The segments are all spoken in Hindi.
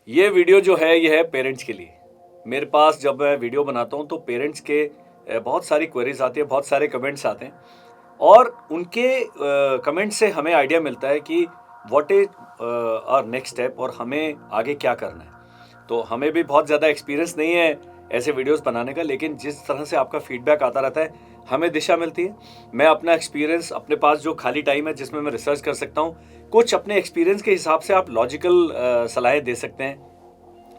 ये वीडियो जो है ये है पेरेंट्स के लिए। मेरे पास जब मैं वीडियो बनाता हूँ तो पेरेंट्स के बहुत सारी क्वेरीज आती है, बहुत सारे कमेंट्स आते हैं और उनके कमेंट से हमें आइडिया मिलता है कि what is our next step और हमें आगे क्या करना है। तो हमें भी बहुत ज़्यादा एक्सपीरियंस नहीं है ऐसे वीडियोस बनाने का, लेकिन जिस तरह से आपका फीडबैक आता रहता है हमें दिशा मिलती है। मैं अपना एक्सपीरियंस, अपने पास जो खाली टाइम है जिसमें मैं रिसर्च कर सकता हूँ, कुछ अपने एक्सपीरियंस के हिसाब से आप लॉजिकल सलाहें दे सकते हैं,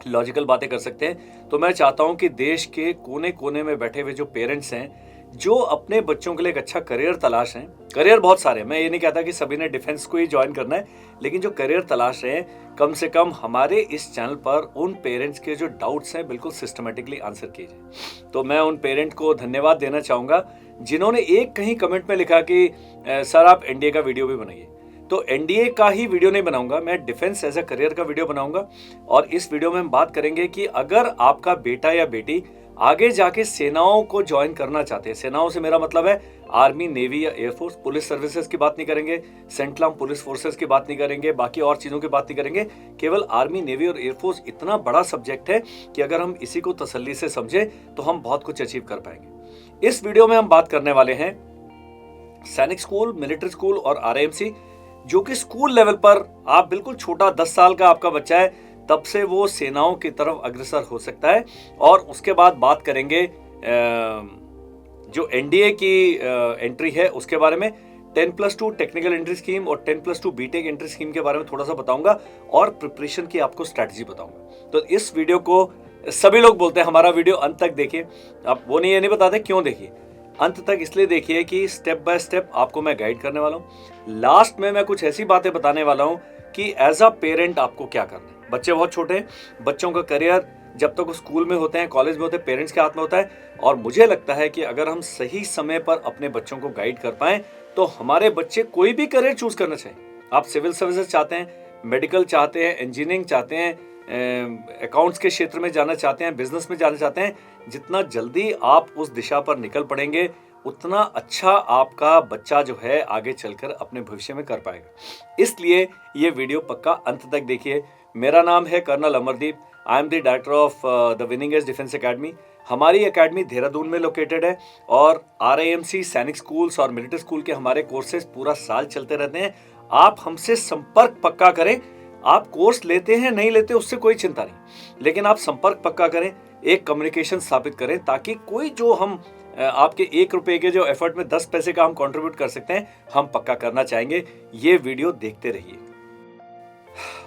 लॉजिकल बातें कर सकते हैं। तो मैं चाहता हूं कि देश के कोने कोने में बैठे हुए जो पेरेंट्स हैं, जो अपने बच्चों के लिए एक अच्छा करियर तलाश हैं, करियर बहुत सारे हैं, मैं ये नहीं कहता कि सभी ने डिफेंस को ही ज्वाइन करना है, लेकिन जो करियर तलाश रहे हैं, कम से कम हमारे इस चैनल पर उन पेरेंट्स के जो डाउट्स हैं बिल्कुल सिस्टमेटिकली आंसर कीजिए। तो मैं उन पेरेंट को धन्यवाद देना चाहूँगा जिन्होंने एक कहीं कमेंट में लिखा कि सर आप एनडीए का वीडियो भी बनाइए। तो एनडीए का ही वीडियो नहीं बनाऊंगा, मैं डिफेंस एज अ करियर का वीडियो बनाऊंगा। और इस वीडियो में हम बात करेंगे कि अगर आपका बेटा या बेटी आगे जाके सेनाओं को ज्वाइन करना चाहते हैं, सेनाओं से मेरा मतलब है आर्मी, नेवी या एयरफोर्स, पुलिस सर्विसेज की बात नहीं करेंगे, सेंट्रल पुलिस फोर्सेस की बात नहीं करेंगे, बाकी और चीज़ों की बात नहीं करेंगे, केवल आर्मी, नेवी और एयरफोर्स इतना बड़ा सब्जेक्ट है कि अगर हम इसी को तसल्ली से समझे तो हम बहुत कुछ अचीव कर पाएंगे। इस वीडियो में हम बात करने वाले हैं सैनिक स्कूल, मिलिट्री स्कूल और आरएएमसी, जो कि स्कूल लेवल पर आप बिल्कुल छोटा 10 साल का आपका बच्चा है तब से वो सेनाओं की तरफ अग्रसर हो सकता है। और उसके बाद बात करेंगे जो एनडीए की एंट्री है उसके बारे में, 10+2 टेक्निकल एंट्री स्कीम और 10+2 बीटेक एंट्री स्कीम के बारे में थोड़ा सा बताऊंगा और प्रिपरेशन की आपको स्ट्रैटेजी बताऊंगा। तो इस वीडियो को सभी लोग बोलते हैं हमारा वीडियो अंत तक देखिए, आप वो नहीं, ये नहीं बताते क्यों देखिए, अंत तक इसलिए देखिए कि स्टेप बाय स्टेप आपको मैं गाइड करने वाला हूँ। लास्ट में मैं कुछ ऐसी बातें बताने वाला हूँ कि एज अ पेरेंट आपको क्या करना है। बच्चे बहुत छोटे हैं, बच्चों का करियर जब तक वो स्कूल में होते हैं, कॉलेज में होते हैं, पेरेंट्स के हाथ में होता है। और मुझे लगता है कि अगर हम सही समय पर अपने बच्चों को गाइड कर पाएं तो हमारे बच्चे कोई भी करियर चूज करना चाहिए। आप सिविल सर्विसेज चाहते हैं, मेडिकल चाहते हैं, इंजीनियरिंग चाहते हैं, अकाउंट्स के क्षेत्र में जाना चाहते हैं, बिजनेस में जाना चाहते हैं, जितना जल्दी आप उस दिशा पर निकल पड़ेंगे उतना अच्छा आपका बच्चा जो है आगे चलकर अपने भविष्य में कर पाएगा। इसलिए ये वीडियो पक्का अंत तक देखिए। मेरा नाम है colonel Amardeep, I am the director of the winning edge defence academy. हमारी एकेडमी देहरादून में लोकेटेड है और आरआईएमसी, सैनिक स्कूल्स और मिलिट्री स्कूल के हमारे कोर्सेज पूरा साल चलते रहते हैं। आप हमसे संपर्क पक्का करें। आप कोर्स लेते हैं नहीं लेते उससे कोई चिंता नहीं, लेकिन आप संपर्क पक्का करें, एक कम्युनिकेशन स्थापित करें, ताकि कोई जो हम आपके 1 रुपए के जो एफर्ट में 10 पैसे का हम कंट्रीब्यूट कर सकते हैं, हम पक्का करना चाहेंगे। ये वीडियो देखते रहिए।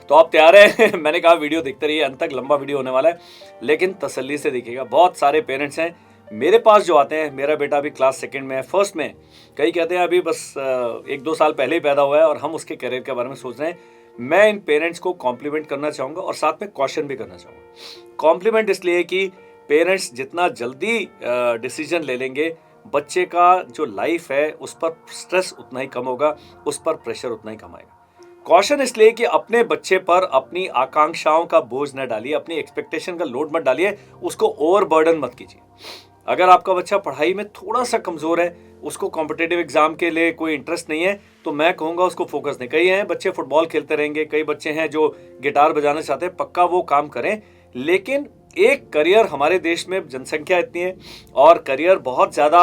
तो आप तैयार हैं? मैंने कहा वीडियो देखते रहिए, अंत तक लंबा वीडियो होने वाला है, लेकिन तसल्ली से देखिएगा। बहुत सारे पेरेंट्स हैं मेरे पास जो आते हैं, मेरा बेटा अभी क्लास 2 में है, फर्स्ट में, कई कहते हैं अभी बस 1-2 साल पहले ही पैदा हुआ है और हम उसके करियर के बारे में सोच रहे हैं। मैं इन पेरेंट्स को कॉम्प्लीमेंट करना चाहूँगा और साथ में क्वेश्चन भी करना चाहूँगा। कॉम्प्लीमेंट इसलिए कि पेरेंट्स जितना जल्दी डिसीजन ले लेंगे, बच्चे का जो लाइफ है उस पर स्ट्रेस उतना ही कम होगा, उस पर प्रेशर उतना ही कम आएगा। कॉशन इसलिए कि अपने बच्चे पर अपनी आकांक्षाओं का बोझ न डालिए, अपनी एक्सपेक्टेशन का लोड मत डालिए, उसको ओवर बर्डन मत कीजिए। अगर आपका बच्चा पढ़ाई में थोड़ा सा कमजोर है, उसको कॉम्पिटेटिव एग्जाम के लिए कोई इंटरेस्ट नहीं है, तो मैं कहूँगा उसको फोकस नहीं। कई हैं बच्चे फुटबॉल खेलते रहेंगे, कई बच्चे हैं जो गिटार बजाना चाहते हैं, पक्का वो काम करें, लेकिन एक करियर, हमारे देश में जनसंख्या इतनी है और करियर बहुत ज़्यादा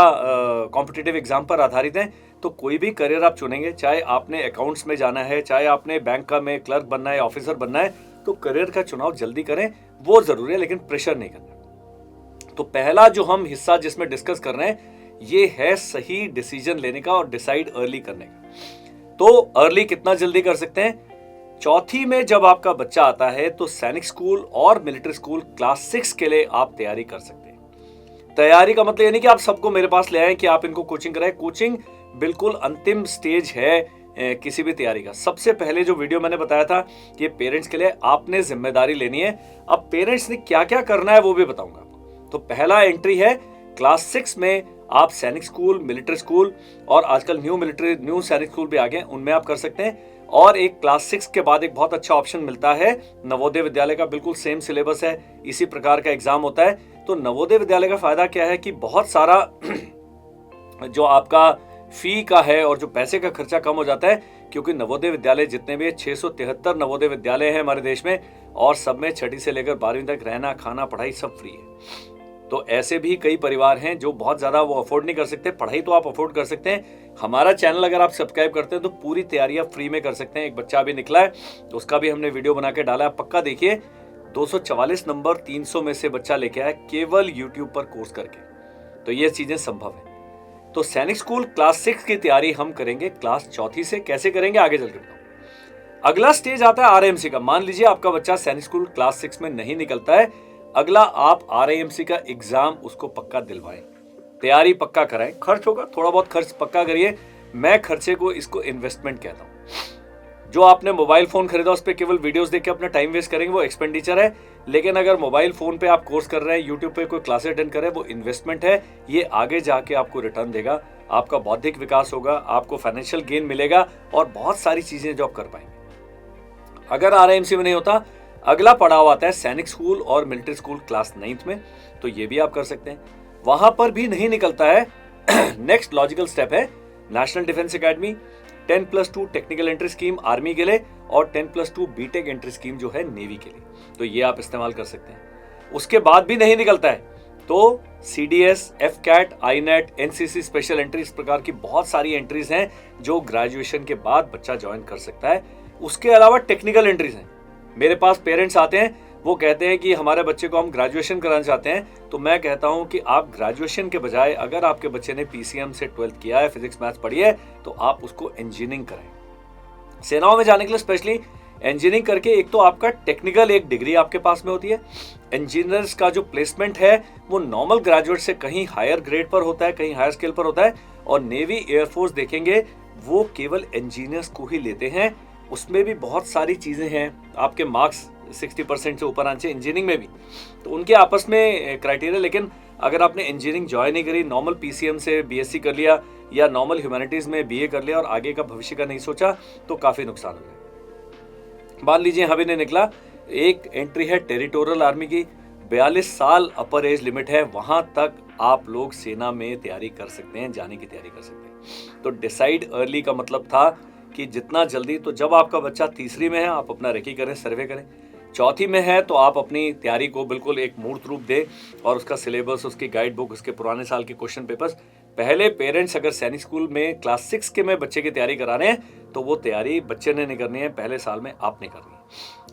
कॉम्पिटिटिव एग्जाम पर आधारित है, तो कोई भी करियर आप चुनेंगे, चाहे आपने अकाउंट्स में जाना है, चाहे आपने बैंक का में क्लर्क बनना है, ऑफिसर बनना है, तो करियर का चुनाव जल्दी करें, वो जरूरी है, लेकिन प्रेशर नहीं करना। तो पहला जो हम हिस्सा जिसमें डिस्कस कर रहे हैं ये है सही डिसीजन लेने का और डिसाइड अर्ली करने का। तो अर्ली कितना जल्दी कर सकते हैं? चौथी में जब आपका बच्चा आता है तो सैनिक स्कूल और मिलिट्री स्कूल क्लास 6 के लिए आप तैयारी कर सकते हैं। तैयारी का मतलब ये नहीं कि आप सबको मेरे पास ले आए कि आप इनको कोचिंग कराएं। कोचिंग बिल्कुल अंतिम स्टेज है किसी भी तैयारी का। सबसे पहले जो वीडियो मैंने बताया था कि पेरेंट्स के लिए आपने जिम्मेदारी लेनी है। अब पेरेंट्स ने क्या क्या करना है वो भी बताऊंगा आपको। तो पहला एंट्री है क्लास 6 में आप सैनिक स्कूल, मिलिट्री स्कूल और आजकल न्यू सैनिक स्कूल भी आ गए, उनमें आप कर सकते हैं। और एक क्लास 6 के बाद एक बहुत अच्छा ऑप्शन मिलता है नवोदय विद्यालय का। बिल्कुल सेम सिलेबस है, इसी प्रकार का एग्जाम होता है। तो नवोदय विद्यालय का फायदा क्या है कि बहुत सारा जो आपका फी का है और जो पैसे का खर्चा कम हो जाता है, क्योंकि नवोदय विद्यालय जितने भी 673 नवोदय विद्यालय हैं हमारे देश में, और सब में छठी से लेकर 12वीं तक रहना खाना पढ़ाई सब फ्री है। तो ऐसे भी कई परिवार हैं जो बहुत ज्यादा वो अफोर्ड नहीं कर सकते, पढ़ाई तो आप अफोर्ड कर सकते हैं। हमारा चैनल अगर आप सब्सक्राइब करते हैं तो पूरी तैयारी आप फ्री में कर सकते हैं। एक बच्चा अभी निकला है तो उसका भी हमने वीडियो बना के डाला है, आप पक्का देखिए। 244 नंबर 300 में से बच्चा लेके आया केवल यूट्यूब पर कोर्स करके। तो ये चीजें संभव है। तो सैनिक स्कूल क्लास 6 की तैयारी हम करेंगे क्लास 4 से। कैसे करेंगे आगे चल के बताऊं। अगला स्टेज आता है आरएएमसी का। मान लीजिए आपका बच्चा सैनिक स्कूल क्लास 6 में नहीं निकलता है, अगला आप आरएएमसी का एग्जाम उसको पक्का दिलवाएं, तैयारी पक्का कराएं। खर्च होगा, थोड़ा बहुत खर्च पक्का करिए। मैं खर्चे को इसको इन्वेस्टमेंट कहता हूं। जो आपने मोबाइल फोन खरीदा उस पर केवल वीडियोस देख के अपना टाइम वेस्ट करेंगे वो एक्सपेंडिचर है, लेकिन अगर मोबाइल फोन पे आप कोर्स कर रहे हैं, यूट्यूब पे कोई क्लासेस अटेंड कर रहे हैं, वो इन्वेस्टमेंट है। ये आगे जाके आपको रिटर्न देगा, आपका बौद्धिक विकास होगा, आपको फाइनेंशियल गेन मिलेगा और बहुत सारी चीजें जो आप कर पाएंगे। अगर आरएएमसी में नहीं होता, अगला पड़ाव आता है सैनिक स्कूल और मिलिट्री स्कूल क्लास 9 में, तो ये भी आप कर सकते हैं। वहां पर भी नहीं निकलता है नेक्स्ट लॉजिकल स्टेप है national defence academy, 10+2 technical entry scheme army के लिए, और 10+2 बीटेक एंट्री स्कीम जो है नेवी के लिए। तो ये आप इस्तेमाल कर सकते हैं। उसके बाद भी नहीं निकलता है तो CDS, AFCAT, INET, NCC special entry, इस प्रकार की बहुत सारी एंट्रीज हैं जो ग्रेजुएशन के बाद बच्चा ज्वाइन कर सकता है। उसके अलावा टेक्निकल एंट्रीज हैं। मेरे पास पेरेंट्स आते हैं, वो कहते हैं कि हमारे बच्चे को हम ग्रेजुएशन कराना चाहते हैं, तो मैं कहता हूं कि आप ग्रेजुएशन के बजाय अगर आपके बच्चे ने पीसीएम से 12th किया है, फिजिक्स मैथ्स पढ़ी है, तो आप उसको इंजीनियरिंग कराएं। सेनाओं में जाने के लिए स्पेशली इंजीनियरिंग करके एक तो आपका टेक्निकल एक डिग्री आपके पास में होती है। इंजीनियर्स का जो प्लेसमेंट है वो नॉर्मल ग्रेजुएट से कहीं हायर ग्रेड पर होता है, कहीं हायर स्केल पर होता है। और नेवी एयरफोर्स देखेंगे वो केवल इंजीनियर्स को ही लेते हैं। उसमें भी बहुत सारी चीजें हैं, आपके मार्क्स 60% से ऊपर आने चाहिए इंजीनियरिंग में भी, तो उनके आपस में क्राइटेरिया। लेकिन अगर आपने इंजीनियरिंग ज्वाइन नहीं करी, नॉर्मल पीसीएम से बीएससी कर लिया या नॉर्मल ह्यूमैनिटीज में बीए कर लिया और आगे का भविष्य का नहीं सोचा, तो काफी नुकसान हो जाएगा। मान लीजिए हमें नहीं निकला, एक एंट्री है टेरिटोरियल आर्मी की, 42 साल अपर एज लिमिट है, वहां तक आप लोग सेना में तैयारी कर सकते हैं, जाने की तैयारी कर सकते हैं। तो डिसाइड अर्ली का मतलब था कि जितना जल्दी, तो जब आपका बच्चा तीसरी में है आप अपना रेकी करें, सर्वे करें। चौथी में है तो आप अपनी तैयारी को बिल्कुल एक मूर्त रूप दें और उसका सिलेबस, उसकी गाइड बुक, उसके पुराने साल के क्वेश्चन पेपर्स। पहले पेरेंट्स अगर सैनिक स्कूल में क्लास 6 के में बच्चे की तैयारी करा रहे हैं तो वो तैयारी बच्चे ने नहीं करनी है, पहले साल में आपने करनी है।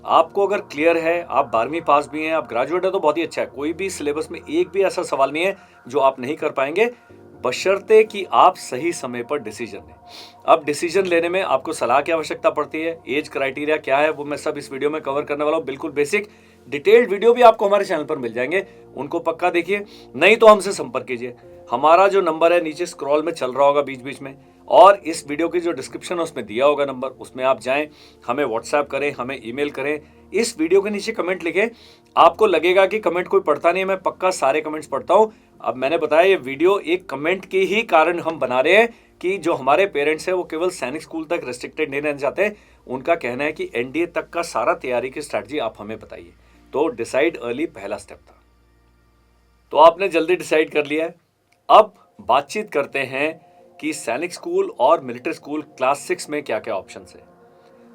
आपको अगर क्लियर है, आप 12वीं पास भी हैं, आप ग्रेजुएट है, तो बहुत ही अच्छा है। कोई भी सिलेबस में एक भी ऐसा सवाल नहीं है जो आप नहीं कर पाएंगे, बशर्ते कि आप सही समय पर डिसीजन लें। अब डिसीजन लेने में आपको सलाह की आवश्यकता पड़ती है, एज क्राइटेरिया क्या है वो मैं सब इस वीडियो में कवर करने वाला हूं। बिल्कुल बेसिक डिटेल्ड वीडियो भी आपको हमारे चैनल पर मिल जाएंगे, उनको पक्का देखिए। नहीं तो हमसे संपर्क कीजिए। हमारा जो नंबर है नीचे स्क्रॉल में चल रहा होगा बीच बीच में, और इस वीडियो की जो डिस्क्रिप्शन है उसमें दिया होगा नंबर, उसमें आप जाएं, हमें व्हाट्सएप करें, हमें ईमेल करें, इस वीडियो के नीचे कमेंट लिखें। आपको लगेगा कि कमेंट कोई पढ़ता नहीं है, मैं पक्का सारे कमेंट्स पढ़ता हूं। अब मैंने बताया ये वीडियो एक कमेंट के ही कारण हम बना रहे हैं कि जो हमारे पेरेंट्स हैं वो केवल सैनिक स्कूल तक रिस्ट्रिक्टेड नहीं रहना चाहते। उनका कहना है कि एनडीए तक का सारा तैयारी की स्ट्रैटेजी आप हमें बताइए। तो डिसाइड अर्ली पहला स्टेप था, तो आपने जल्दी डिसाइड कर लिया है। अब बातचीत करते हैं कि सैनिक स्कूल और मिलिट्री स्कूल क्लास 6 में क्या क्या ऑप्शन है।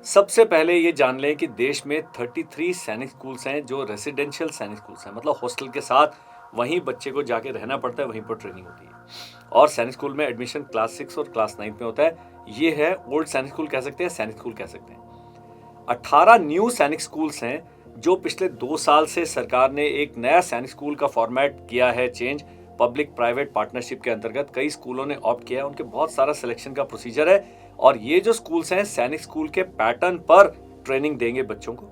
सबसे पहले ये जान लें कि देश में 33 सैनिक स्कूल्स हैं जो रेसिडेंशियल सैनिक स्कूल्स हैं, मतलब हॉस्टल के साथ वहीं बच्चे को जाके रहना पड़ता है, वहीं पर ट्रेनिंग होती है। और सैनिक स्कूल में एडमिशन क्लास 6 और क्लास 9 में होता है। ये है ओल्ड सैनिक स्कूल कह सकते हैं, सैनिक स्कूल कह सकते हैं। 18 न्यू सैनिक स्कूल्स हैं जो पिछले 2 साल से सरकार ने एक नया सैनिक स्कूल का फॉर्मेट किया है चेंज, पब्लिक प्राइवेट पार्टनरशिप के अंतर्गत कई स्कूलों ने ऑप्ट किया है। उनके बहुत सारा सिलेक्शन का प्रोसीजर है, और ये जो स्कूल्स हैं सैनिक स्कूल के पैटर्न पर ट्रेनिंग देंगे बच्चों को।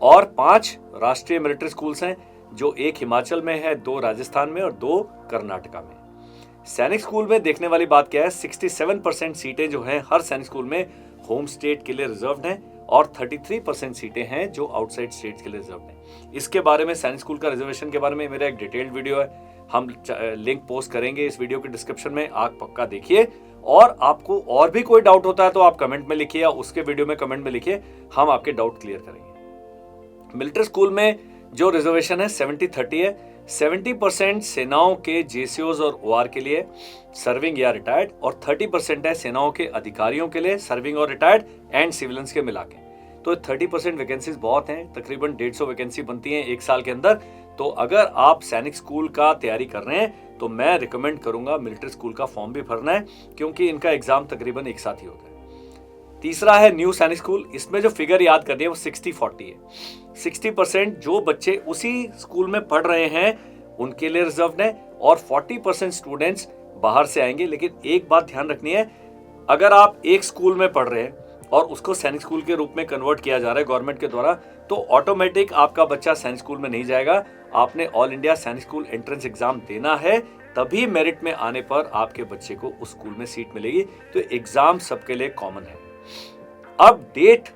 और 5 राष्ट्रीय मिलिट्री स्कूल्स हैं, जो एक हिमाचल में है, 2 राजस्थान में और 2 कर्नाटका में। सैनिक स्कूल में देखने वाली बात क्या है, 67% सीटें जो हैं हर सैनिक स्कूल में होम स्टेट के लिए रिजर्व्ड हैं, और 33% सीटें हैं जो आउटसाइड स्टेट के लिए रिजर्व्ड हैं। इसके बारे में सैनिक स्कूल का रिजर्वेशन के बारे में मेरा एक डिटेल्ड वीडियो है, हम लिंक पोस्ट करेंगे इस वीडियो के डिस्क्रिप्शन में, आप पक्का देखिए। और आपको और भी कोई डाउट होता है तो आप कमेंट में लिखिए, या उसके वीडियो में कमेंट में लिखिए, हम आपके डाउट क्लियर करेंगे। मिलिट्री स्कूल में जो रिजर्वेशन है 70-30 है, 70% सेनाओं के जेसीओज और ओआर के लिए सर्विंग या रिटायर्ड, और 30% है सेनाओं के अधिकारियों के लिए सर्विंग और रिटायर्ड एंड सिविलियंस के मिला के। तो 30% वैकेंसीज बहुत हैं, तकरीबन 150 वैकेंसी बनती हैं एक साल के अंदर। तो अगर आप सैनिक स्कूल का तैयारी कर रहे हैं तो मैं रिकमेंड करूंगा मिलिट्री स्कूल का फॉर्म भी भरना है, क्योंकि इनका एग्जाम तकरीबन एक साथ ही होता है। तीसरा है न्यू सैनिक स्कूल। इसमें जो फिगर याद करनी है वो 60-40 है। 60% जो बच्चे उसी स्कूल में पढ़ रहे हैं उनके लिए रिजर्व है, और 40% स्टूडेंट्स बाहर से आएंगे। लेकिन एक बात ध्यान रखनी है, अगर आप एक स्कूल में पढ़ रहे हैं और उसको सैनिक स्कूल के रूप में कन्वर्ट किया जा रहा है गवर्नमेंट के द्वारा, तो ऑटोमेटिक आपका बच्चा सैनिक स्कूल में नहीं जाएगा। आपने ऑल इंडिया सैनिक स्कूल एंट्रेंस एग्जाम देना है, तभी मेरिट में आने पर आपके बच्चे को उस स्कूल में सीट मिलेगी। तो एग्जाम सबके लिए कॉमन है। अब डेट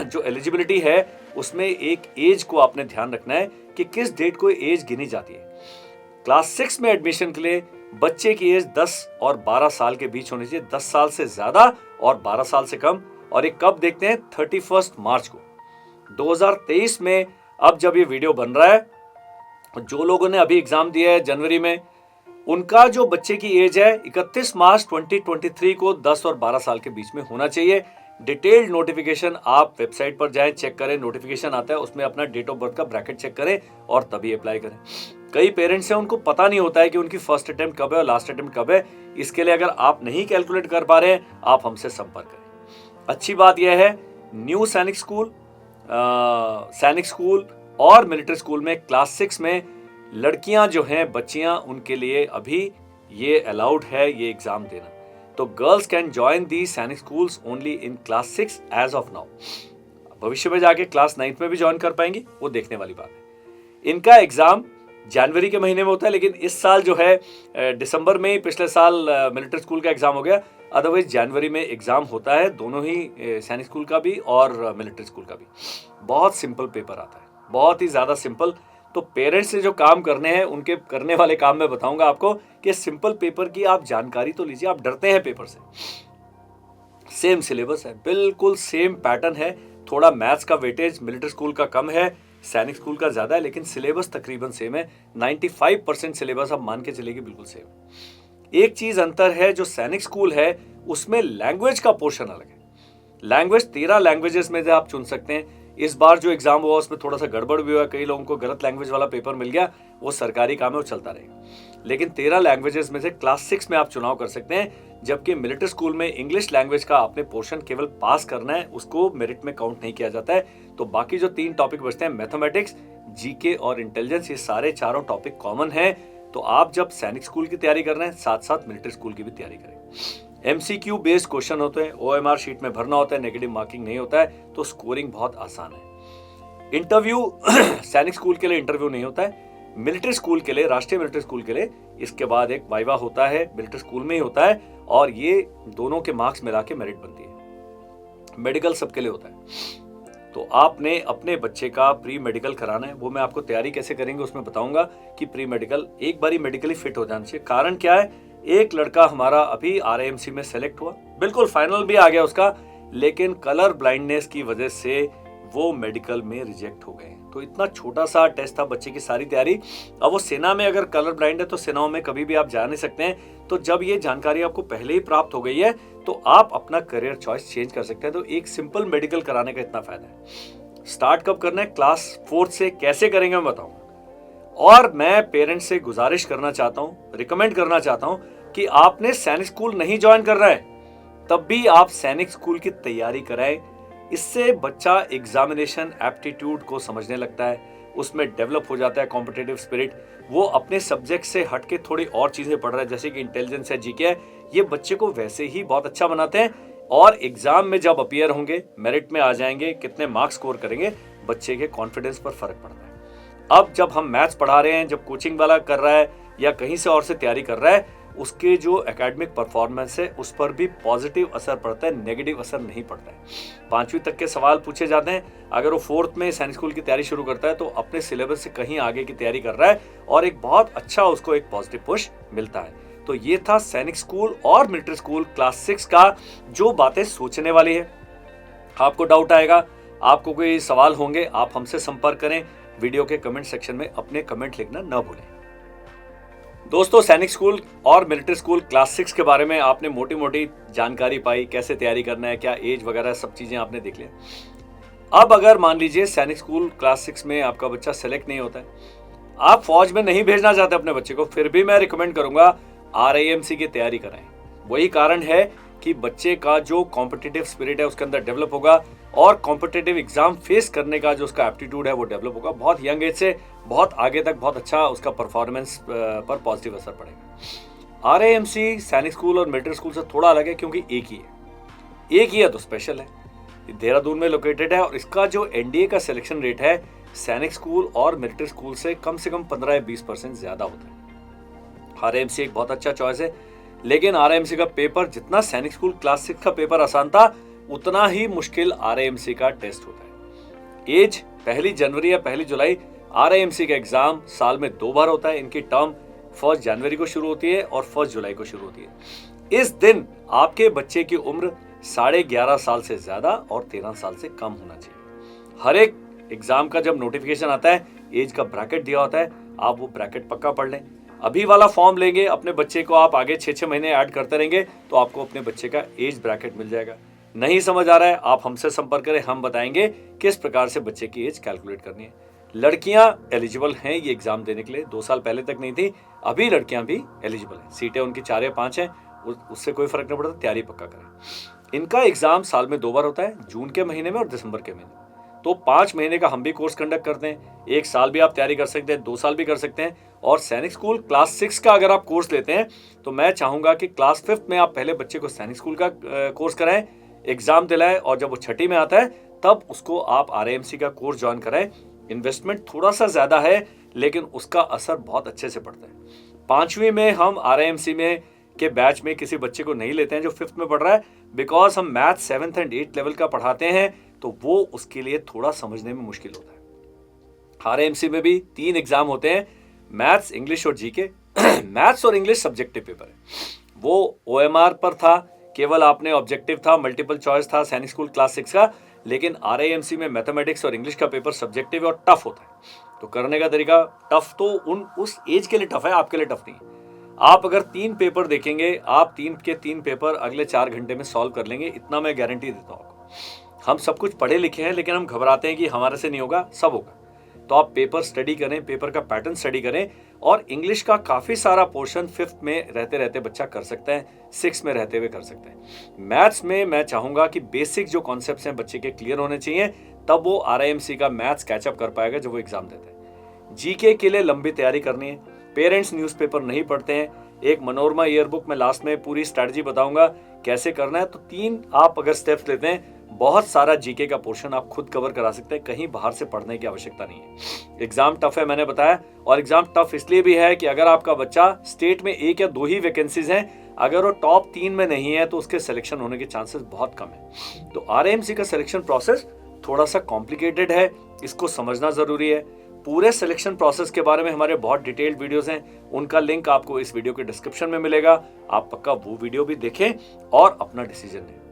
जो एलिजिबिलिटी है उसमें एक एज को आपने ध्यान रखना है कि किस डेट को एज गिनी जाती है। क्लास 6 में एडमिशन के लिए बच्चे की एज 10 और 12 साल के बीच होनी चाहिए, 10 साल से ज्यादा और 12 साल से कम। और ये कब देखते हैं? 31 मार्च को 2023 में। अब जब ये वीडियो बन रहा है, जो लोगों ने अभी एग्जाम दिया है जनवरी में, उनका जो बच्चे की एज है 31 मार्च 2023 को 10 और 12 साल के बीच में होना चाहिए। डिटेल्ड नोटिफिकेशन आप वेबसाइट पर जाएं, चेक करें, नोटिफिकेशन आता है उसमें अपना डेट ऑफ बर्थ का ब्रैकेट चेक करें और तभी अप्लाई करें। कई पेरेंट्स हैं उनको पता नहीं होता है कि उनकी फर्स्ट अटेम्प्ट कब है और लास्ट अटेम्प्ट कब है। इसके लिए अगर आप नहीं कैलकुलेट कर पा रहे हैं, आप हमसे संपर्क करें। अच्छी बात यह है, न्यू सैनिक स्कूल और मिलिट्री स्कूल में क्लास 6 में लड़कियां जो हैं, बच्चियां, उनके लिए अभी ये अलाउड है ये एग्जाम देना। तो girls can join the Sainik schools only in class 6 as of now. भविष्य में जाके क्लास 9 में भी ज्वाइन कर पाएंगी, वो देखने वाली बात है। इनका एग्जाम जनवरी के महीने में होता है, लेकिन इस साल जो है दिसंबर में ही पिछले साल मिलिट्री स्कूल का एग्जाम हो गया। अदरवाइज जनवरी में एग्जाम होता है, दोनों ही सैनिक स्कूल का भी और मिलिट्री स्कूल का भी। बहुत सिंपल पेपर आता है, बहुत ही ज्यादा सिंपल। तो पेरेंट्स से जो काम करने हैं, उनके करने वाले काम मैं बताऊंगा आपको कि सिंपल पेपर की आप जानकारी तो लीजिए। आप डरते हैं पेपर से, सेम सिलेबस है, बिल्कुल सेम पैटर्न है। थोड़ा मैथ्स का वेटेज मिलिट्री स्कूल का कम है, सैनिक स्कूल का ज्यादा है, लेकिन सिलेबस तकरीबन सेम है। 95% सिलेबस आप मान के चलेगी बिल्कुल सेम। एक चीज अंतर है, जो सैनिक स्कूल है उसमें लैंग्वेज का पोर्शन अलग है। लैंग्वेज 13 लैंग्वेजेस में से आप चुन सकते हैं। इस बार जो एग्जाम हुआ उसमें थोड़ा सा गड़बड़ भी हुआ, कई लोगों को गलत लैंग्वेज वाला पेपर मिल गया, वो सरकारी काम है, वो चलता रहेगा। लेकिन 13 लैंग्वेजेस में से क्लास 6 में आप चुनाव कर सकते हैं, जबकि मिलिट्री स्कूल में इंग्लिश लैंग्वेज का आपने पोर्शन केवल पास करना है, उसको मेरिट में काउंट नहीं किया जाता है। तो बाकी जो 3 टॉपिक बचते हैं, मैथमेटिक्स, जीके और इंटेलिजेंस, ये सारे चारों टॉपिक कॉमन है। तो आप जब सैनिक स्कूल की तैयारी कर रहे हैं, साथ साथ मिलिट्री स्कूल की भी तैयारी करें। MCQ बेस्ड क्वेश्चन होते हैं, OMR शीट में भरना होता है, नेगेटिव मार्किंग नहीं होता है, तो स्कोरिंग बहुत आसान है। इंटरव्यू सैनिक स्कूल के लिए इंटरव्यू नहीं होता है, मिलिट्री स्कूल के लिए, राष्ट्रीय मिलिट्री स्कूल के लिए इसके बाद एक वाइवा होता है, मिलिट्री स्कूल में ही होता है, और ये दोनों के मार्क्स मिला के मेरिट बनती है। मेडिकल सबके लिए होता है। तो आपने अपने बच्चे का प्री मेडिकल कराना है, वो मैं आपको तैयारी कैसे करेंगे उसमें बताऊंगा कि प्री मेडिकल एक बारी मेडिकली फिट हो जाना चाहिए। कारण क्या है, एक लड़का हमारा अभी RIMC में सेलेक्ट हुआ, बिल्कुल फाइनल भी आ गया उसका, लेकिन कलर ब्लाइंडनेस की वजह से वो मेडिकल में रिजेक्ट हो गए। तो इतना छोटा सा टेस्ट था, बच्चे की सारी तैयारी। अब वो सेना में अगर कलर ब्लाइंड है तो सेनाओं में कभी भी आप जा नहीं सकते हैं। तो जब ये जानकारी आपको पहले ही प्राप्त हो गई है, तो आप अपना करियर चॉइस चेंज कर सकते हैं। तो एक सिंपल मेडिकल कराने का इतना फायदा है। स्टार्ट कब करना है? क्लास 4 से। कैसे करेंगे मैं बताऊंगा। और मैं पेरेंट्स से गुजारिश करना चाहता हूँ, रिकमेंड करना चाहता हूँ कि आपने सैनिक स्कूल नहीं ज्वाइन कर रहा है, तब भी आप सैनिक स्कूल की तैयारी कराएं। इससे बच्चा एग्जामिनेशन एप्टीट्यूड को समझने लगता है, उसमें डेवलप हो जाता है कॉम्पिटिटिव स्पिरिट। वो अपने सब्जेक्ट से हटके थोड़ी और चीजें पढ़ रहा है, जैसे कि इंटेलिजेंस है, जीके है, ये बच्चे को वैसे ही बहुत अच्छा बनाते हैं। और एग्जाम में जब अपीयर होंगे, मेरिट में आ जाएंगे, कितने मार्क्स स्कोर करेंगे, बच्चे के कॉन्फिडेंस पर फर्क पड़ता है। अब जब हम मैथ्स पढ़ा रहे हैं, जब कोचिंग वाला कर रहा है या कहीं से और से तैयारी कर रहा है, उसके जो एकेडमिक परफॉर्मेंस है उस पर भी पॉजिटिव असर पड़ता है, नेगेटिव असर नहीं पड़ता है। 5वीं तक के सवाल पूछे जाते हैं। अगर वो 4th में सैनिक स्कूल की तैयारी शुरू करता है तो अपने सिलेबस से कहीं आगे की तैयारी कर रहा है, और एक बहुत अच्छा उसको एक पॉजिटिव पुश मिलता है। तो ये था सैनिक स्कूल और मिलिट्री स्कूल क्लास 6 का, जो बातें सोचने वाली है। आपको डाउट आएगा, आपको कोई सवाल होंगे आप हमसे संपर्क करें। वीडियो के कमेंट सेक्शन में अपने कमेंट लिखना न भूलें। दोस्तों, सैनिक स्कूल और मिलिट्री स्कूल क्लास 6 के बारे में आपने मोटी मोटी जानकारी पाई, कैसे तैयारी करना है, क्या एज वगैरह सब चीजें आपने देख लिया। अब अगर मान लीजिए सैनिक स्कूल क्लास 6 में आपका बच्चा सेलेक्ट नहीं होता है, आप फौज में नहीं भेजना चाहते अपने बच्चे को, फिर भी मैं रिकमेंड करूंगा RIMC की तैयारी कराएं। वही कारण है कि बच्चे का जो कॉम्पिटिटिव स्पिरिट है उसके अंदर डेवलप होगा और कॉम्पिटिटिव एग्जाम फेस करने का जो उसका एप्टीट्यूड है वो डेवलप होगा। बहुत यंग एज से बहुत आगे तक बहुत अच्छा उसका परफॉर्मेंस पर पॉजिटिव असर पड़ेगा। RIMC सैनिक स्कूल और मिलिट्री स्कूल से थोड़ा अलग है क्योंकि एक ही है तो स्पेशल है, देहरादून में लोकेटेड है और इसका जो NDA का सिलेक्शन रेट है सैनिक स्कूल और मिलिट्री स्कूल से कम 15 या 20% ज्यादा होता है। RIMC एक बहुत अच्छा चॉइस है, लेकिन RIMC का पेपर जितना सैनिक स्कूल क्लास 6 का पेपर आसान था उतना ही मुश्किल RIMC का टेस्ट होता है। एज 1 जनवरी या 1 जुलाई RIMC का एग्जाम साल में 2 बार होता है। इनकी टर्म 1 जनवरी को शुरू होती है और 1 जुलाई को शुरू होती है। इस दिन आपके बच्चे की उम्र 11.5 साल से ज्यादा और 13 साल से कम होना चाहिए। हर एक एग्जाम का जब नोटिफिकेशन आता है एज का ब्रैकेट दिया होता है, आप वो ब्रैकेट पक्का पढ़ लें। अभी वाला फॉर्म लेंगे अपने बच्चे को, आप आगे 6-6 महीने ऐड करते रहेंगे तो आपको अपने बच्चे का एज ब्रैकेट मिल जाएगा। नहीं समझ आ रहा है आप हमसे संपर्क करें, हम बताएंगे किस प्रकार से बच्चे की एज कैलकुलेट करनी है। लड़कियां एलिजिबल हैं ये एग्जाम देने के लिए, 2 साल पहले तक नहीं थी, अभी लड़कियां भी एलिजिबल हैं। सीटें उनकी 4 या 5 हैं, उससे कोई फर्क नहीं पड़ता, तैयारी पक्का करें। इनका एग्जाम साल में 2 बार होता है, जून के महीने में और दिसंबर के महीने में। तो 5 महीने का हम भी कोर्स कंडक्ट करते हैं। 1 साल भी आप तैयारी कर सकते हैं, 2 साल भी कर सकते हैं। और सैनिक स्कूल क्लास 6 का अगर आप कोर्स लेते हैं तो मैं चाहूंगा कि क्लास 5 में आप पहले बच्चे को सैनिक स्कूल का कोर्स कराएं, एग्जाम दिलाएं और जब वो 6ठी में आता है तब उसको आप RIMC का कोर्स ज्वाइन कराएं। इन्वेस्टमेंट थोड़ा सा ज्यादा है लेकिन उसका असर बहुत अच्छे से पड़ता है। 5वीं में हम RIMC में के बैच में किसी बच्चे को नहीं लेते हैं जो 5th में पढ़ रहा है, बिकॉज हम math 7th and 8th level का पढ़ाते हैं तो वो उसके लिए थोड़ा समझने में मुश्किल होता है। RIMC में भी 3 एग्जाम होते हैं, मैथ्स, इंग्लिश और जीके। मैथ्स और इंग्लिश सब्जेक्टिव पेपर है, वो OMR पर था, केवल आपने ऑब्जेक्टिव था, मल्टीपल चॉइस था सैनिक स्कूल क्लास 6 का। लेकिन RIMC में मैथमेटिक्स और इंग्लिश का पेपर सब्जेक्टिव और टफ होता है। तो करने का तरीका टफ तो उस एज के लिए टफ है, आपके लिए टफ नहीं है। आप अगर 3 पेपर देखेंगे, आप 3 के 3 पेपर अगले 4 घंटे में सॉल्व कर लेंगे, इतना मैं गारंटी देता हूँ। हम सब कुछ पढ़े लिखे हैं लेकिन हम घबराते हैं कि हमारे से नहीं होगा, सब होगा। तो आप पेपर स्टडी करें, पेपर का पैटर्न स्टडी करें और इंग्लिश का काफी सारा पोर्शन 5th में रहते रहते बच्चा कर सकता है, 6 में रहते हुए कर सकता है। मैथ्स में मैं चाहूंगा कि बेसिक जो कॉन्सेप्ट्स हैं बच्चे के क्लियर होने चाहिए, तब वो RIMC का मैथ्स कैचअप कर पाएगा जब वो एग्जाम देता है। जीके के लिए लंबी तैयारी करनी है। पेरेंट्स न्यूज़पेपर नहीं पढ़ते हैं, एक मनोरमा ईयरबुक में लास्ट में पूरी स्ट्रैटेजी बताऊंगा कैसे करना है। तो 3 आप अगर स्टेप्स लेते हैं, बहुत सारा जीके का पोर्शन आप खुद कवर करा सकते हैं, कहीं बाहर से पढ़ने की आवश्यकता नहीं है। एग्जाम टफ है मैंने बताया, और एग्जाम टफ इसलिए भी है कि अगर आपका बच्चा स्टेट में 1 या 2 ही वैकेंसीज हैं, अगर वो टॉप 3 में नहीं है तो उसके सिलेक्शन होने के चांसेस बहुत कम है। तो RIMC का सिलेक्शन प्रोसेस थोड़ा सा कॉम्प्लिकेटेड है, इसको समझना जरूरी है। पूरे सिलेक्शन प्रोसेस के बारे में हमारे बहुत डिटेल्ड वीडियोस हैं, उनका लिंक आपको इस वीडियो के डिस्क्रिप्शन में मिलेगा। आप पक्का वो वीडियो भी देखें और अपना डिसीजन लें।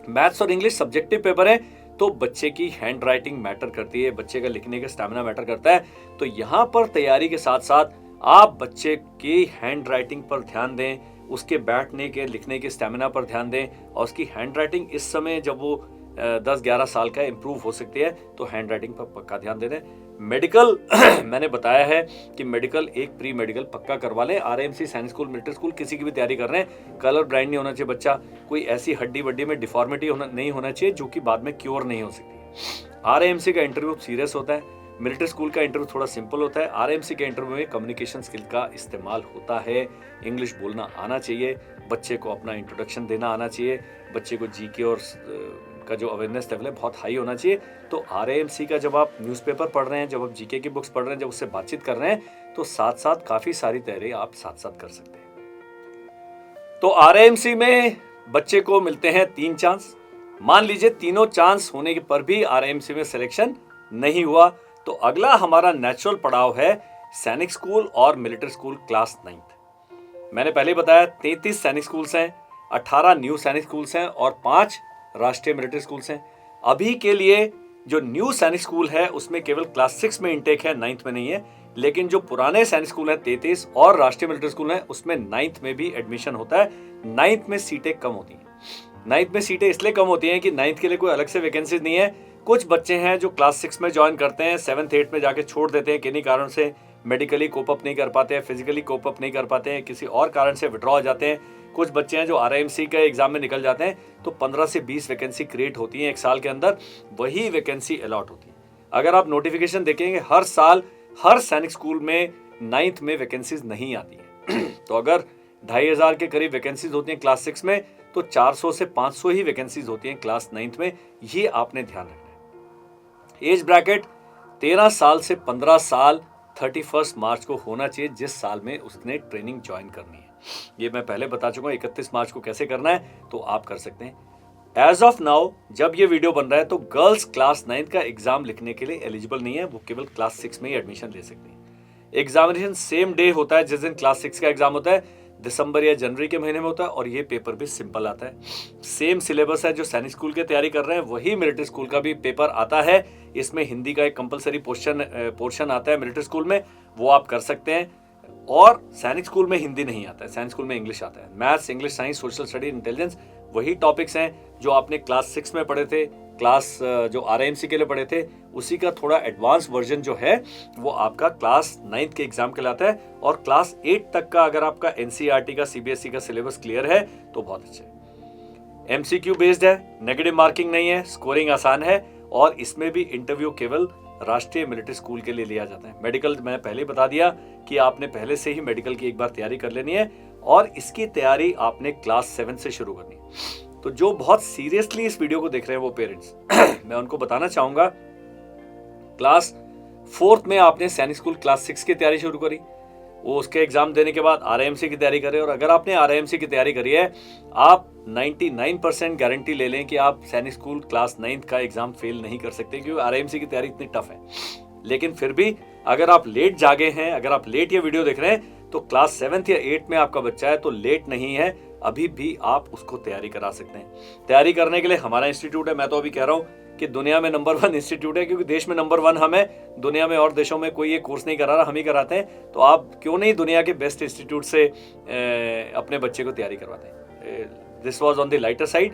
मैथ्स और इंग्लिश सब्जेक्टिव पेपर है तो बच्चे की हैंड राइटिंग मैटर करती है, बच्चे का लिखने का स्टैमिना मैटर करता है। तो यहाँ पर तैयारी के साथ साथ आप बच्चे की हैंड राइटिंग पर ध्यान दें, उसके बैठने के लिखने के स्टैमिना पर ध्यान दें, और उसकी हैंड राइटिंग इस समय जब वो 10-11 साल का इम्प्रूव हो सकती है तो हैंड राइटिंग पर पक्का ध्यान दे दें। मेडिकल मैंने बताया है कि मेडिकल एक प्री मेडिकल पक्का करवा लें। RIMC सैनिक स्कूल मिलिट्री स्कूल किसी की भी तैयारी कर रहे हैं, कलर ब्लाइंड नहीं होना चाहिए बच्चा, कोई ऐसी हड्डी वड्डी में डिफॉर्मिटी नहीं होना चाहिए जो कि बाद में क्योर नहीं हो सकती। RIMC का इंटरव्यू सीरियस होता है, मिलिट्री स्कूल का इंटरव्यू थोड़ा सिंपल होता है। RIMC के इंटरव्यू में कम्युनिकेशन स्किल का इस्तेमाल होता है, इंग्लिश बोलना आना चाहिए, बच्चे को अपना इंट्रोडक्शन देना आना चाहिए, बच्चे को जीके और का जो अवेयरनेस लेवल है बहुत हाई होना चाहिए। तो RIMC का जब आप न्यूज़पेपर पढ़ रहे हैं, जब आप जीके की बुक्स पढ़ रहे हैं, जब उससे बातचीत कर रहे हैं, तो साथ साथ काफ़ी सारी तैयारी आप साथ साथ कर सकते हैं। तो RIMC में बच्चे को मिलते हैं 3 चांस। मान लीजिए तीनों चांस होने के पर भी RIMC में सिलेक्शन नहीं हुआ, तो अगला हमारा नेचुरल पड़ाव है सैनिक स्कूल और मिलिट्री स्कूल क्लास 9th। मैंने पहले बताया 33 सैनिक स्कूल्स हैं, 18 न्यू सैनिक स्कूल्स हैं और 5 राष्ट्रीय मिलिट्री स्कूल्स हैं। अभी के लिए जो न्यू सैनिक स्कूल है उसमें केवल क्लास 6 में इंटेक है, 9th में नहीं है। लेकिन जो पुराने सैनिक स्कूल है 33 और राष्ट्रीय मिलिट्री स्कूल है उसमें 9th में भी एडमिशन होता है। 9th में सीटें कम होती हैं। 9th में सीटें इसलिए कम होती हैं कि 9th के लिए कोई अलग से वैकेंसीज नहीं है। कुछ बच्चे हैं जो क्लास 6 में ज्वाइन करते हैं, 7th 8th में जाके छोड़ देते हैं, किन्हीं कारण से मेडिकली कोप अप नहीं कर पाते हैं, फिजिकली कोप अप नहीं कर पाते हैं, किसी और कारण से विड्रॉ हो जाते हैं। कुछ बच्चे हैं जो RIMC का एग्जाम में निकल जाते हैं, तो 15 से 20 वैकेंसी क्रिएट होती हैं एक साल के अंदर, वही वैकेंसी अलॉट होती है। अगर आप नोटिफिकेशन देखेंगे हर साल हर सैनिक स्कूल में 9th में वैकेंसीज नहीं आती है। तो अगर 2500 के करीब वैकेंसीज होती हैं क्लास 6 में, तो 400 से 500 ही वैकेंसीज होती हैं क्लास 9th में। ये आपने ध्यान रखना है। एज ब्रैकेट 13 साल से 15 साल 31 मार्च को होना चाहिए, जिस साल में उसने ट्रेनिंग ज्वाइन करनी है। ये मैं पहले बता चुका हूँ 31 मार्च को कैसे करना है, तो आप कर सकते हैं। एज ऑफ नाउ जब ये वीडियो बन रहा है तो गर्ल्स क्लास 9th का एग्जाम लिखने के लिए एलिजिबल नहीं है, वो केवल क्लास 6 में ही एडमिशन ले सकती है। एग्जामिनेशन सेम डे होता है जिस दिन क्लास 6 का एग्जाम होता है, दिसंबर या जनवरी के महीने में होता है, और ये पेपर भी सिंपल आता है। सेम सिलेबस है, जो सैनिक स्कूल की तैयारी कर रहे हैं वही मिलिट्री स्कूल का भी पेपर आता है। इसमें हिंदी का एक कंपलसरी पोर्शन आता है मिलिट्री स्कूल में, वो आप कर सकते हैं। और सैनिक स्कूल में हिंदी नहीं आता है, सैनिक स्कूल में इंग्लिश आता है। Maths, English, science, social study, intelligence वही टॉपिक्स हैं जो आपने क्लास 6 में पढ़े थे, क्लास जो RIMC के लिए पढ़े थे, उसी का थोड़ा एडवांस वर्जन जो है वो आपका क्लास 9th के एग्जाम के लाता है। और क्लास 8 तक का अगर आपका NCERT का CBSE का सिलेबस क्लियर है तो बहुत अच्छा है। MCQ बेस्ड है, नेगेटिव मार्किंग नहीं है, स्कोरिंग आसान है, और इसमें भी इंटरव्यू केवल राष्ट्रीय मिलिट्री स्कूल के लिए लिया जाता है। मेडिकल मैं पहले बता दिया कि आपने पहले से ही मेडिकल की एक बार तैयारी कर लेनी है, और इसकी तैयारी आपने क्लास 7 से शुरू करनी है। तो जो बहुत सीरियसली इस वीडियो को देख रहे हैं वो पेरेंट्स, मैं उनको बताना चाहूंगा, क्लास 4th में आपने सैनिक स्कूल क्लास 6 की तैयारी शुरू करी, वो उसके एग्जाम देने के बाद RIMC की तैयारी करें। और अगर आपने RIMC की तैयारी करी है, आप 99% गारंटी ले लें कि आप सैनिक स्कूल क्लास 9th का एग्जाम फेल नहीं कर सकते, क्योंकि RIMC की तैयारी इतनी टफ है। लेकिन फिर भी अगर आप लेट जागे हैं, अगर आप लेट ये वीडियो देख रहे हैं, तो क्लास 7th या 8th में आपका बच्चा है तो लेट नहीं है, अभी भी आप उसको तैयारी करा सकते हैं। तैयारी करने के लिए हमारा इंस्टीट्यूट है। मैं तो अभी कह रहा हूँ कि दुनिया में नंबर 1 इंस्टीट्यूट है, क्योंकि देश में नंबर 1 हम है, दुनिया में और देशों में कोई ये कोर्स नहीं करा रहा, हम ही कराते हैं। तो आप क्यों नहीं दुनिया के बेस्ट इंस्टीट्यूट से अपने बच्चे को तैयारी करवाते हैं। This was on the lighter side.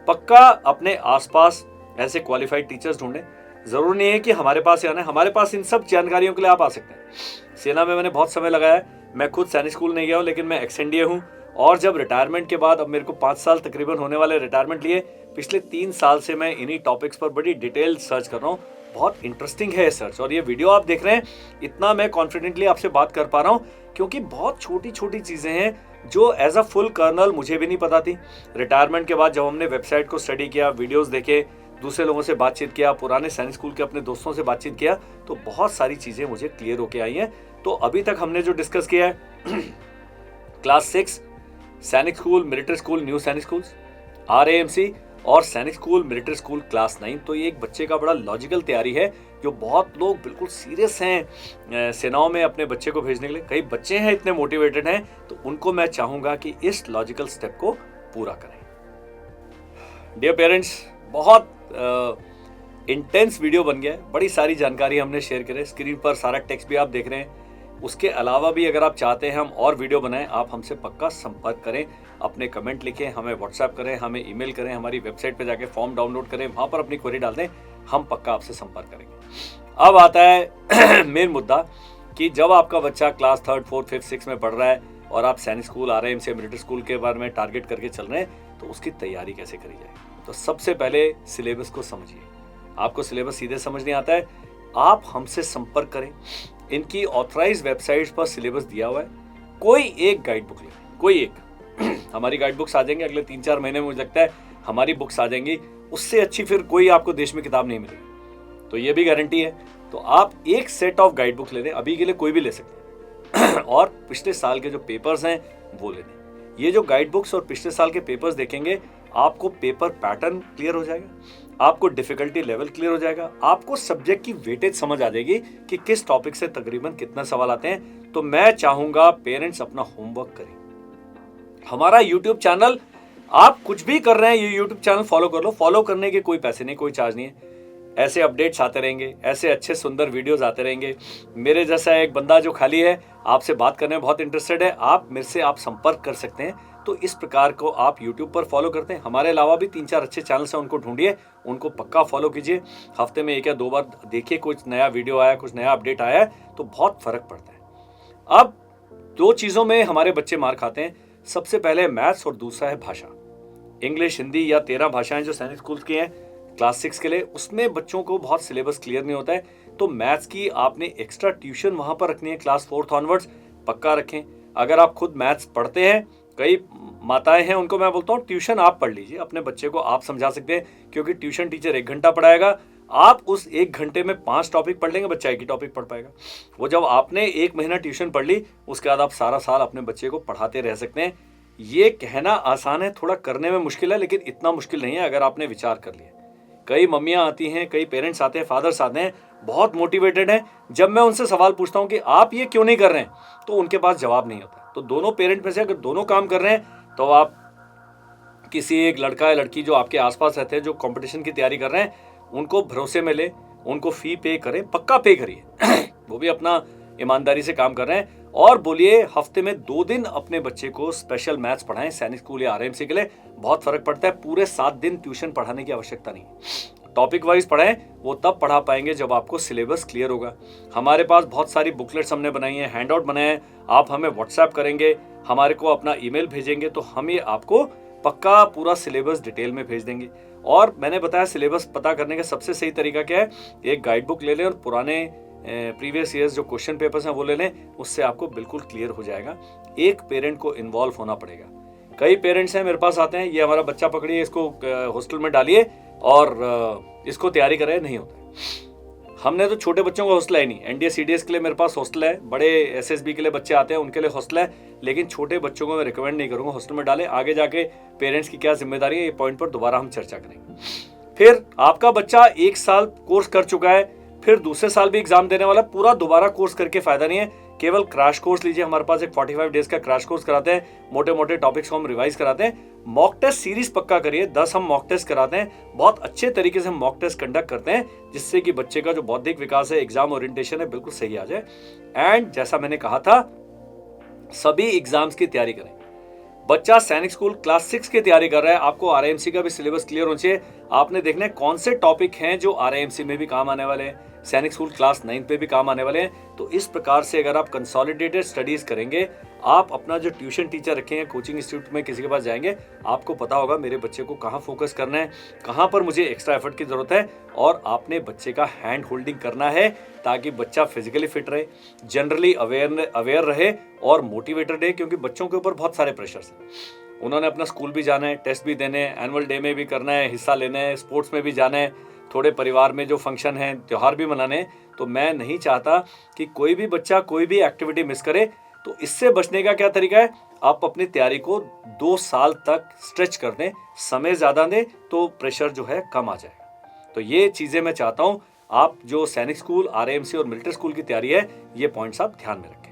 पक्का अपने आसपास ऐसे क्वालिफाइड टीचर्स ढूंढें। जरूरी नहीं है कि हमारे पास आना है, हमारे पास इन सब जानकारियों के लिए आप आ सकते हैं। सेना में मैंने बहुत समय लगाया है, मैं खुद सैनिक स्कूल नहीं गया हूँ, लेकिन मैं XNDA हूँ। और जब रिटायरमेंट के बाद, अब मेरे को 5 साल तकरीबन होने वाले रिटायरमेंट लिए, पिछले 3 साल से मैं इन्हीं टॉपिक्स पर बड़ी डिटेल सर्च कर रहा हूँ। बहुत इंटरेस्टिंग है सर्च, और ये वीडियो आप देख रहे हैं, इतना मैं कॉन्फिडेंटली आपसे बात कर पा रहा हूँ क्योंकि बहुत छोटी छोटी चीज़ें हैं जो एज अ फुल कर्नल मुझे भी नहीं पता थी। रिटायरमेंट के बाद जब हमने वेबसाइट को स्टडी किया, वीडियोस देखे, दूसरे लोगों से बातचीत किया, पुराने सैनिक स्कूल के अपने दोस्तों से बातचीत किया, तो बहुत सारी चीज़ें मुझे क्लियर होके आई हैं। तो अभी तक हमने जो डिस्कस किया है क्लास 6 सैनिक स्कूल, मिलिट्री स्कूल, न्यू सैनिक स्कूल, RIMC और सैनिक स्कूल, मिलिट्री स्कूल क्लास 9, तो ये एक बच्चे का बड़ा लॉजिकल तैयारी है जो बहुत लोग बिल्कुल सीरियस हैं सेनाओं में अपने बच्चे को भेजने के लिए। कई बच्चे हैं इतने मोटिवेटेड हैं, तो उनको मैं चाहूँगा कि इस लॉजिकल स्टेप को पूरा करें। डियर पेरेंट्स, बहुत इंटेंस वीडियो बन गया है, बड़ी सारी जानकारी हमने शेयर करें। स्क्रीन पर सारा टेक्स्ट भी आप देख रहे हैं। उसके अलावा भी अगर आप चाहते हैं हम और वीडियो बनाएं, आप हमसे पक्का संपर्क करें, अपने कमेंट लिखें, हमें व्हाट्सएप करें, हमें ईमेल करें, हमारी वेबसाइट पे जाके फॉर्म डाउनलोड करें, वहाँ पर अपनी क्वेरी डाल दें, हम पक्का आपसे संपर्क करेंगे। अब आता है मेन मुद्दा कि जब आपका बच्चा class 3rd 4th 5th 6th में पढ़ रहा है और आप सैनिक स्कूल, RIMC, मिलिट्री स्कूल के बारे में टारगेट करके चल रहे हैं, तो उसकी तैयारी कैसे करी जाए। तो सबसे पहले सिलेबस को समझिए। आपको सिलेबस सीधे समझ नहीं आता है, आप हमसे संपर्क करें। इनकी ऑथराइज वेबसाइट्स पर सिलेबस दिया हुआ है। कोई एक गाइड बुक ले, कोई एक हमारी गाइड बुक्स आ जाएंगे अगले 3-4 महीने में, मुझे लगता है हमारी बुक्स आ जाएंगी। उससे अच्छी फिर कोई आपको देश में किताब नहीं मिलेगी, तो ये भी गारंटी है। तो आप एक सेट ऑफ गाइड बुक ले लें, अभी के लिए कोई भी ले सकते हैं और पिछले साल के जो पेपर्स हैं वो ले लें। ये जो गाइड बुक्स और पिछले साल के पेपर्स देखेंगे, आपको पेपर पैटर्न क्लियर हो जाएगा, आपको डिफिकल्टी लेवल क्लियर हो जाएगा, आपको सब्जेक्ट की वेटेज समझ आ जाएगी कि किस टॉपिक से तकरीबन कितना सवाल आते हैं। तो मैं चाहूंगा पेरेंट्स अपना होमवर्क करें। हमारा यूट्यूब चैनल, आप कुछ भी कर रहे हैं, ये यूट्यूब चैनल फॉलो कर लो। फॉलो करने के कोई पैसे नहीं, कोई चार्ज नहीं है। ऐसे अपडेट्स आते रहेंगे, ऐसे अच्छे सुंदर वीडियोस आते रहेंगे। मेरे जैसा एक बंदा जो खाली है, आपसे बात करने में बहुत इंटरेस्टेड है, आप मेरे से आप संपर्क कर सकते हैं। तो इस प्रकार को आप YouTube पर फॉलो करते हैं। हमारे अलावा भी 3-4 अच्छे चैनल्स हैं, उनको ढूंढिए, उनको पक्का फॉलो कीजिए। हफ्ते में 1 या 2 बार देखिए, कुछ नया वीडियो आया, कुछ नया अपडेट आया है तो बहुत फर्क पड़ता है। अब 2 चीज़ों में हमारे बच्चे मार खाते हैं। सबसे पहले मैथ्स और दूसरा है भाषा। इंग्लिश, हिंदी या 13 भाषाएं जो सैनिक स्कूल की हैं क्लास 6 के लिए, उसमें बच्चों को बहुत सिलेबस क्लियर नहीं होता है। तो मैथ्स की आपने एक्स्ट्रा ट्यूशन वहां पर रखनी है, क्लास 4th ऑनवर्ड्स पक्का रखें। अगर आप खुद मैथ्स पढ़ते हैं, कई माताएं हैं, उनको मैं बोलता हूँ ट्यूशन आप पढ़ लीजिए, अपने बच्चे को आप समझा सकते हैं, क्योंकि ट्यूशन टीचर 1 घंटा पढ़ाएगा, आप उस 1 घंटे में 5 टॉपिक पढ़ लेंगे, बच्चा एक ही टॉपिक पढ़ पाएगा। वो जब आपने 1 महीना ट्यूशन पढ़ ली, उसके बाद आप सारा साल अपने बच्चे को पढ़ाते रह सकते हैं। ये कहना आसान है, थोड़ा करने में मुश्किल है, लेकिन इतना मुश्किल नहीं है अगर आपने विचार कर लिया। कई मम्मियां आती हैं, कई पेरेंट्स आते हैं, फादर्स आते हैं, बहुत मोटिवेटेड हैं। जब मैं उनसे सवाल पूछता हूं कि आप ये क्यों नहीं कर रहे हैं, तो उनके पास जवाब नहीं होता। तो दोनों पेरेंट में से अगर दोनों काम कर रहे हैं, तो आप किसी एक लड़का या लड़की जो आपके आसपास रहते हैं, जो कंपटीशन की तैयारी कर रहे हैं, उनको भरोसे में ले, उनको फी पे करें, पक्का पे करिए वो भी अपना ईमानदारी से काम कर रहे हैं। और बोलिए हफ्ते में 2 दिन अपने बच्चे को स्पेशल मैथ्स पढ़ाएं, सैनिक स्कूल या आरएमसी के लिए बहुत फर्क पड़ता है। पूरे 7 दिन ट्यूशन पढ़ाने की आवश्यकता नहीं। टॉपिक वाइज पढ़ाएं, वो तब पढ़ा पाएंगे जब आपको सिलेबस क्लियर होगा। हमारे पास बहुत सारी बुकलेट्स हमने बनाई हैं, हैंड आउट बनाए हैं। आप हमें व्हाट्सएप करेंगे, हमारे को अपना ईमेल भेजेंगे, तो हम ये आपको पक्का पूरा सिलेबस डिटेल में भेज देंगे। और मैंने बताया सिलेबस पता करने का सबसे सही तरीका क्या है, एक गाइड बुक ले लें और पुराने प्रीवियस ईयर्स जो क्वेश्चन पेपर्स हैं वो ले लें, उससे आपको बिल्कुल क्लियर हो जाएगा। एक पेरेंट को इन्वॉल्व होना पड़ेगा। कई पेरेंट्स हैं मेरे पास आते हैं, ये हमारा बच्चा पकड़िए, इसको हॉस्टल में डालिए और इसको तैयारी कराए, नहीं होता है। हमने तो छोटे बच्चों का हॉस्टल है नहीं, एनडीए सीडीएस के लिए मेरे पास हॉस्टल है, बड़े एसएसबी के लिए बच्चे आते हैं उनके लिए हॉस्टल है, लेकिन छोटे बच्चों को मैं रिकमेंड नहीं करूंगा हॉस्टल में डालें। आगे जाके पेरेंट्स की क्या जिम्मेदारी है, ये पॉइंट पर दोबारा हम चर्चा करेंगे। फिर आपका बच्चा 1 साल कोर्स कर चुका है, फिर दूसरे साल भी एग्जाम देने वाला, पूरा दोबारा कोर्स करके फायदा नहीं है। केवल क्रैश कोर्स लीजिए, हमारे पास एक 45 डेज का क्रैश कोर्स कराते हैं, मोटे मोटे टॉपिक्स को हम रिवाइज कराते हैं। मॉक टेस्ट सीरीज पक्का करिए, 10 हम मॉक टेस्ट कराते हैं, बहुत अच्छे तरीके से हम मॉक टेस्ट कंडक्ट करते हैं, जिससे कि बच्चे का जो बौद्धिक विकास है, एग्जाम ओरिएंटेशन है, बिल्कुल सही आ जाए। एंड जैसा मैंने कहा था, सभी एग्जाम्स की तैयारी करें। बच्चा सैनिक स्कूल क्लास 6 की तैयारी कर रहा है, आपको आरआईएमसी का भी सिलेबस क्लियर होना चाहिए। आपने देखना है कौन से टॉपिक हैं जो आरआईएमसी में भी काम आने वाले हैं, सैनिक स्कूल क्लास 9 पे भी काम आने वाले हैं। तो इस प्रकार से अगर आप कंसोलिडेटेड स्टडीज करेंगे, आप अपना जो ट्यूशन टीचर रखेंगे, कोचिंग इंस्टीट्यूट में किसी के पास जाएंगे, आपको पता होगा मेरे बच्चे को कहाँ फोकस करना है, कहाँ पर मुझे एक्स्ट्रा एफर्ट की जरूरत है। और आपने बच्चे का हैंड होल्डिंग करना है, ताकि बच्चा फिजिकली फिट रहे, जनरली अवेयर रहे और मोटिवेटेड रहे, क्योंकि बच्चों के ऊपर बहुत सारे प्रेशर्स हैं। उन्होंने अपना स्कूल भी जाना है, टेस्ट भी देने हैं, एनुअल डे में भी करना है, हिस्सा लेना है, स्पोर्ट्स में भी जाना है, थोड़े परिवार में जो फंक्शन है, त्यौहार भी मनाने हैं। तो मैं नहीं चाहता कि कोई भी बच्चा कोई भी एक्टिविटी मिस करे। तो इससे बचने का क्या तरीका है, आप अपनी तैयारी को 2 साल तक स्ट्रेच कर दें, समय ज़्यादा दें, तो प्रेशर जो है कम आ जाएगा। तो ये चीज़ें मैं चाहता हूँ आप जो सैनिक स्कूल, आरआईएमसी और मिलिट्री स्कूल की तैयारी है, ये पॉइंट्स आप ध्यान में रखें।